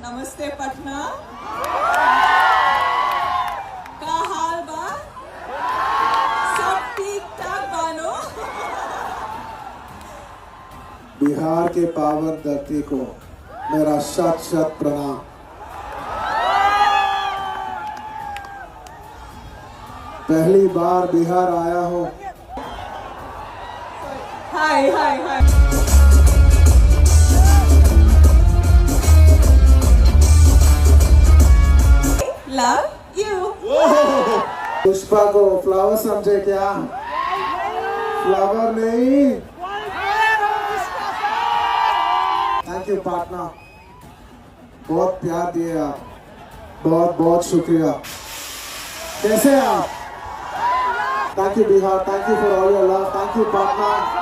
नमस्ते पटना का हाल बा सब ठीक ठाक बानो। बिहार के पावन धरती को मेरा शत शत प्रणाम। पहली बार बिहार आया हूँ। Hi hi hi. Love you. Pushpa को फ्लावर समझे क्या? फ्लावर नहीं। थैंक यू पार्टनर, बहुत प्यार दिए आप, बहुत बहुत शुक्रिया। कैसे हैं आप? Thank you Bihar, thank you for all your love, thank you partner.